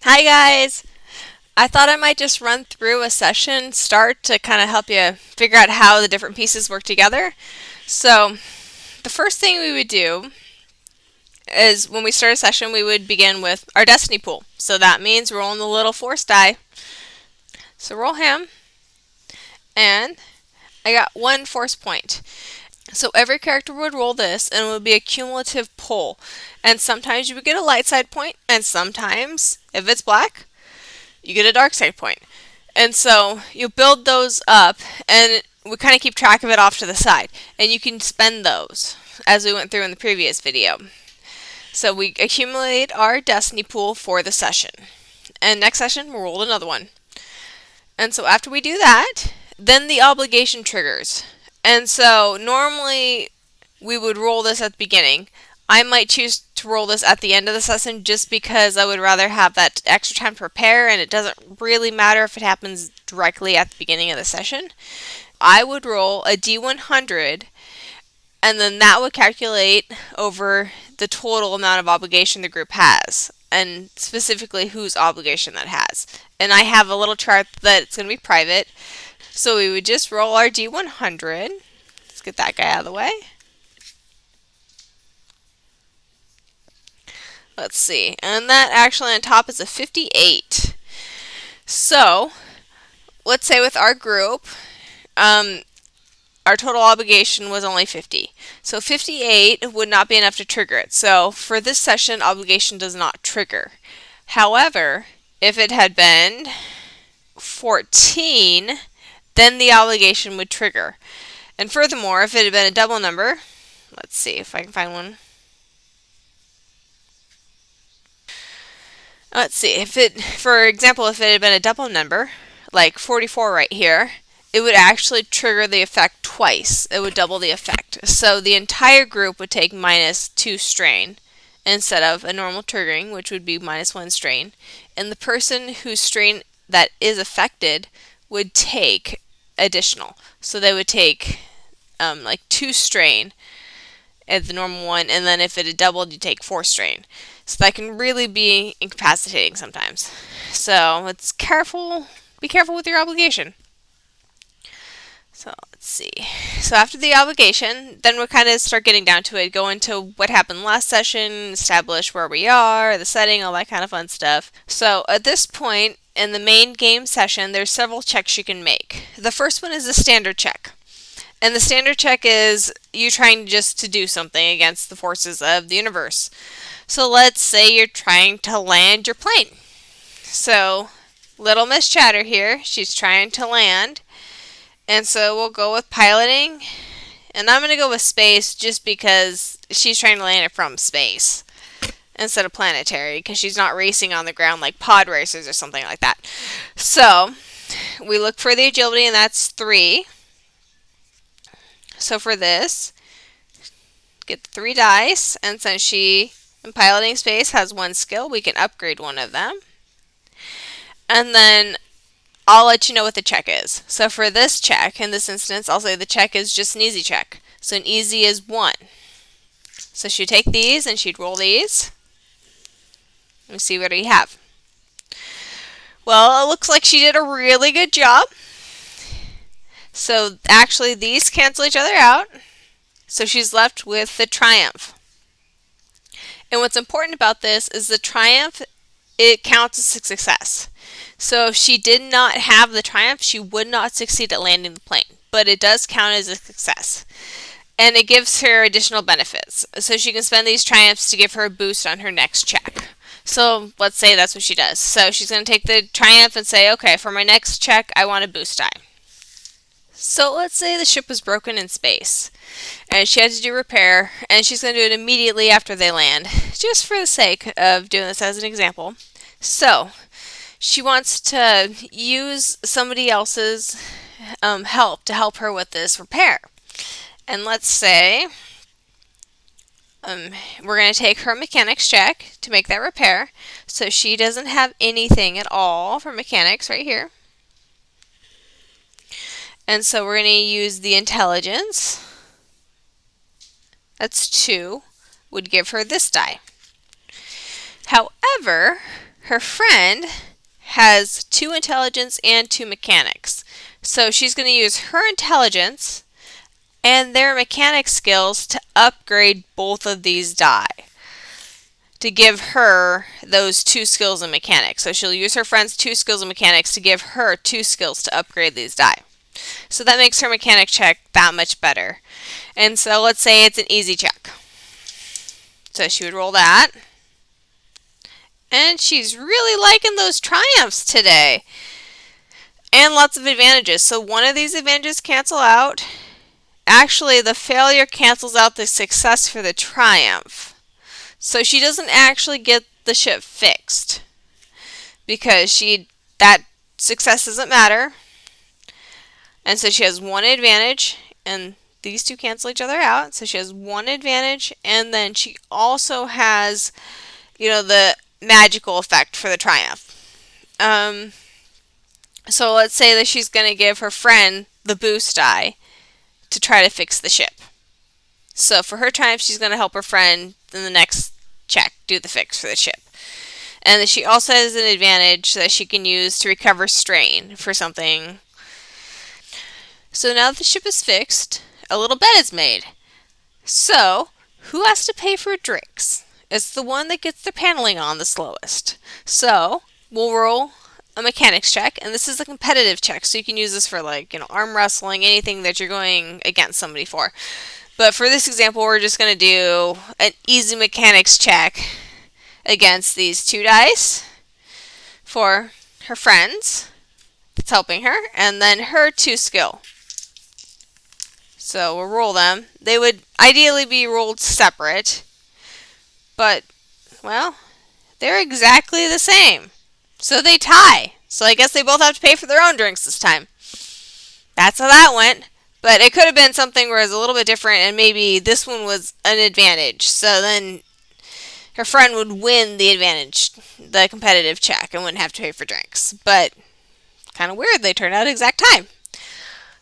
Hi guys! I thought I might just run through a session start to kind of help you figure out how the different pieces work together. So, the first thing we would do is when we start a session, we would begin with our destiny pool. So that means rolling the little force die. So roll him, and I got one force point. So every character would roll this, and it would be a cumulative pull. And sometimes you would get a light side point, and sometimes, if it's black, you get a dark side point. And so you build those up, and we kind of keep track of it off to the side. And you can spend those, as we went through in the previous video. So we accumulate our destiny pool for the session. And next session, we'll roll another one. And so after we do that, then the obligation triggers. And so normally we would roll this at the beginning. I might choose to roll this at the end of the session just because I would rather have that extra time to prepare, and it doesn't really matter if it happens directly at the beginning of the session. I would roll a D100, and then that would calculate over the total amount of obligation the group has, and specifically whose obligation that has. And I have a little chart that it's going to be private. So we would just roll our D100. Let's get that guy out of the way. Let's see. And that actually on top is a 58. So let's say with our group, our total obligation was only 50. So 58 would not be enough to trigger it. So for this session, obligation does not trigger. However, if it had been 14, then the obligation would trigger. And furthermore, if it had been a double number, let's see if I can find one. Let's see, for example, if it had been a double number, like 44 right here, it would actually trigger the effect twice. It would double the effect. So the entire group would take -2 strain instead of a normal triggering, which would be -1 strain. And the person whose strain that is affected would take additional. So they would take like 2 strain at the normal one, and then if it had doubled, you take 4 strain. So that can really be incapacitating sometimes. So be careful with your obligation. So let's see. So after the obligation, then we'll kind of start getting down to it, go into what happened last session, establish where we are, the setting, all that kind of fun stuff. So at this point in the main game session, there's several checks you can make. The first one is a standard check. And the standard check is you trying just to do something against the forces of the universe. So let's say you're trying to land your plane. So little Miss Chatter here, she's trying to land. And so we'll go with piloting. And I'm going to go with space just because she's trying to land it from space instead of planetary, because she's not racing on the ground like pod racers or something like that. So we look for the agility, and that's 3. So for this, get the 3 dice, and since she, in piloting space, has 1 skill, we can upgrade one of them. And then I'll let you know what the check is. So for this check, in this instance, I'll say the check is just an easy check. So an easy is 1. So she'd take these, and she'd roll these. Let me see what we have. Well, it looks like she did a really good job. So actually these cancel each other out. So she's left with the triumph. And what's important about this is the triumph, it counts as a success. So if she did not have the triumph, she would not succeed at landing the plane. But it does count as a success. And it gives her additional benefits. So she can spend these triumphs to give her a boost on her next check. So let's say that's what she does. So she's going to take the triumph and say, okay, for my next check, I want a boost die. So let's say the ship was broken in space, and she had to do repair, and she's going to do it immediately after they land, just for the sake of doing this as an example. So she wants to use somebody else's help to help her with this repair. And let's say we're going to take her mechanics check to make that repair. So she doesn't have anything at all for mechanics right here. And so we're going to use the intelligence. That's 2. Would give her this die. However, Her friend has 2 intelligence and 2 mechanics. So she's going to use her intelligence and their mechanic skills to upgrade both of these die to give her those 2 skills and mechanics. So she'll use her friend's 2 skills and mechanics to give her 2 skills to upgrade these die. So that makes her mechanic check that much better. And so let's say it's an easy check. So she would roll that. And she's really liking those triumphs today. And lots of advantages. So one of these advantages cancel out. Actually, the failure cancels out the success for the triumph. So she doesn't actually get the ship fixed because that success doesn't matter. And so she has 1 advantage, and these 2 cancel each other out. So she has 1 advantage, and then she also has, the magical effect for the triumph. So let's say that she's going to give her friend the boost die to try to fix the ship. So for her triumph, she's going to help her friend in the next check do the fix for the ship. And then she also has an advantage that she can use to recover strain for something. So now that the ship is fixed, a little bet is made. So who has to pay for drinks? It's the one that gets their paneling on the slowest. So we'll roll a mechanics check, and this is a competitive check, so you can use this for arm wrestling, anything that you're going against somebody for. But for this example, we're just going to do an easy mechanics check against these 2 dice for her friends that's helping her, and then her 2 skill. So we'll roll them. They would ideally be rolled separate, but, well, they're exactly the same. So they tie. So I guess they both have to pay for their own drinks this time. That's how that went. But it could have been something where it was a little bit different, and maybe this one was an advantage. So then her friend would win the advantage, the competitive check, and wouldn't have to pay for drinks. But kind of weird, they turned out exact time.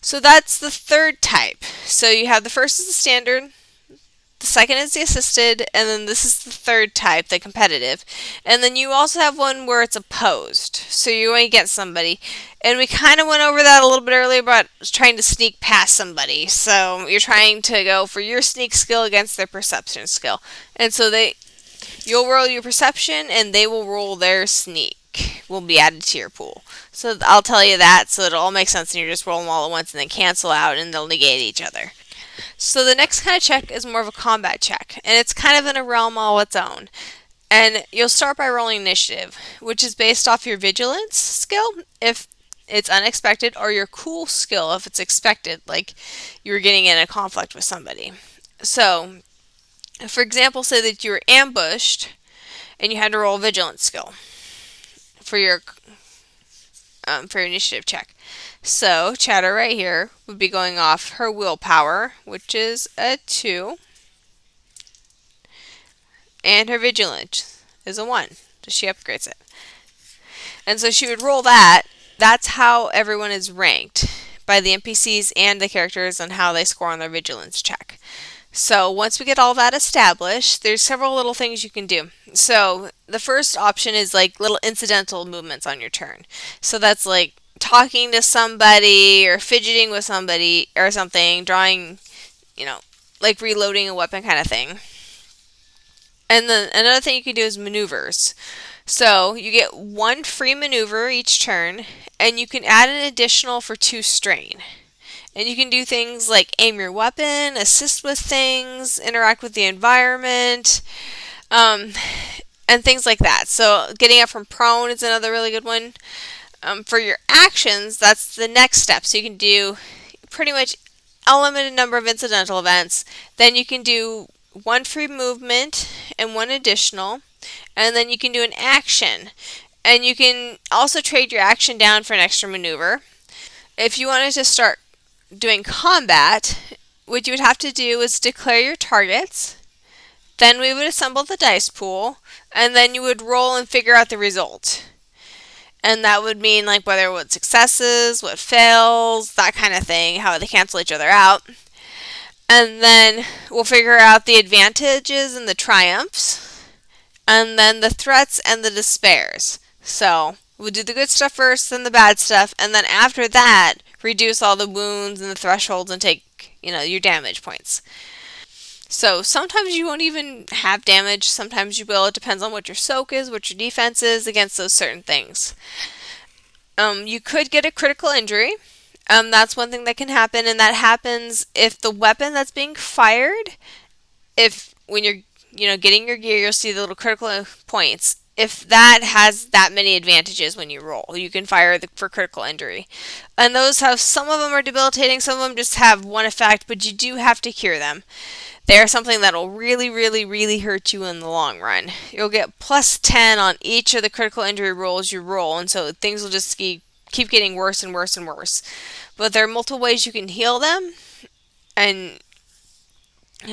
So that's the 3rd type. So you have the first is the standard, the second is the assisted, and then this is the 3rd type, the competitive. And then you also have one where it's opposed. So you're going against somebody. And we kind of went over that a little bit earlier about trying to sneak past somebody. So you're trying to go for your sneak skill against their perception skill. And so you'll roll your perception, and they will roll their sneak. Will be added to your pool. So I'll tell you that so it'll all make sense, and you just roll them all at once and then cancel out, and they'll negate each other. So the next kind of check is more of a combat check, and it's kind of in a realm all its own. And you'll start by rolling initiative, which is based off your vigilance skill if it's unexpected, or your cool skill if it's expected, like you were getting in a conflict with somebody. So, for example, say that you were ambushed and you had to roll a vigilance skill for your initiative check. So Chatter right here would be going off her willpower, which is a 2, and her vigilance is a 1. So she upgrades it. And so she would roll that. That's how everyone is ranked by the NPCs and the characters on how they score on their vigilance check. So once we get all that established, there's several little things you can do. So the first option is like little incidental movements on your turn. So that's like talking to somebody or fidgeting with somebody or something, drawing, like reloading a weapon kind of thing. And then another thing you can do is maneuvers. So you get 1 free maneuver each turn, and you can add an additional for 2 strain. And you can do things like aim your weapon, assist with things, interact with the environment, and things like that. So getting up from prone is another really good one. For your actions, that's the next step. So you can do pretty much a limited number of incidental events. Then you can do 1 free movement and 1 additional. And then you can do an action. And you can also trade your action down for an extra maneuver. If you wanted to start doing combat, what you would have to do is declare your targets. Then we would assemble the dice pool. And then you would roll and figure out the result. And that would mean like whether what successes, what fails, that kind of thing, how they cancel each other out. And then we'll figure out the advantages and the triumphs. and then the threats and the despairs. So we'll do the good stuff first, then the bad stuff, and then after that, reduce all the wounds and the thresholds and take, your damage points. So sometimes you won't even have damage, sometimes you will. It depends on what your soak is, what your defense is against those certain things. You could get a critical injury. That's one thing that can happen, and that happens if the weapon that's being fired, if when you're getting your gear, you'll see the little critical points. If that has that many advantages when you roll, you can fire for critical injury. And those have, some of them are debilitating, some of them just have one effect, but you do have to cure them. They are something that will really, really, really hurt you in the long run. You'll get plus 10 on each of the critical injury rolls you roll, and so things will just keep getting worse and worse and worse. But there are multiple ways you can heal them, and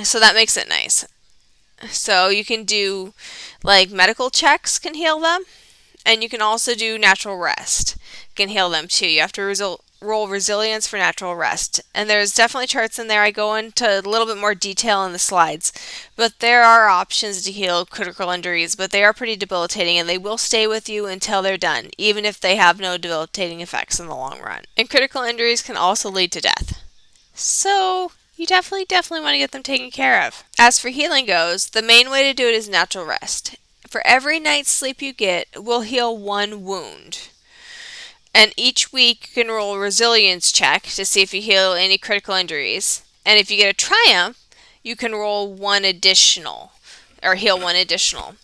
so that makes it nice. So you can do, like, medical checks can heal them, and you can also do natural rest can heal them too. You have to roll resilience for natural rest, and there's definitely charts in there. I go into a little bit more detail in the slides, but there are options to heal critical injuries, but they are pretty debilitating, and they will stay with you until they're done, even if they have no debilitating effects in the long run. And critical injuries can also lead to death. So you definitely want to get them taken care of. As for healing goes, the main way to do it is natural rest. For every night's sleep you get, we'll heal one wound. And each week you can roll a resilience check to see if you heal any critical injuries. And if you get a triumph, you can roll one additional, or heal one additional.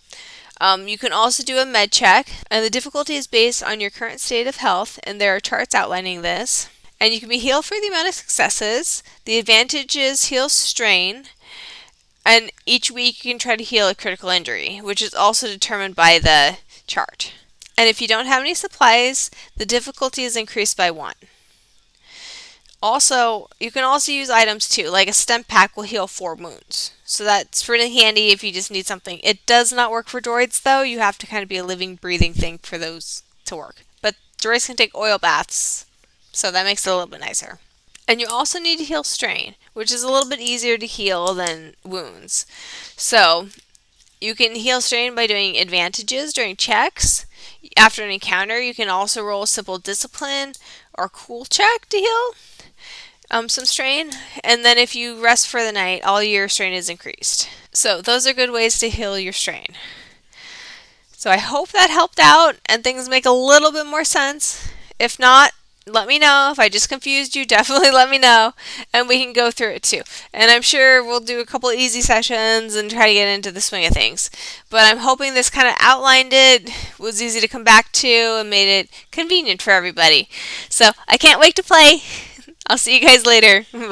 You can also do a med check, and the difficulty is based on your current state of health, and there are charts outlining this. And you can be healed for the amount of successes. The advantage is heal strain. And each week you can try to heal a critical injury, which is also determined by the chart. And if you don't have any supplies, the difficulty is increased by 1. Also, you can also use items too, like a stem pack will heal 4 wounds. So that's pretty handy if you just need something. It does not work for droids though. You have to kind of be a living, breathing thing for those to work. But droids can take oil baths, so that makes it a little bit nicer. And you also need to heal strain, which is a little bit easier to heal than wounds. So you can heal strain by doing advantages during checks. After an encounter, you can also roll a simple discipline or cool check to heal some strain. And then if you rest for the night, all your strain is increased. So those are good ways to heal your strain. So I hope that helped out and things make a little bit more sense. If not, let me know. If I just confused you, definitely let me know, and we can go through it too. And I'm sure we'll do a couple easy sessions and try to get into the swing of things. But I'm hoping this kind of outlined it, was easy to come back to, and made it convenient for everybody. So I can't wait to play. I'll see you guys later. Bye.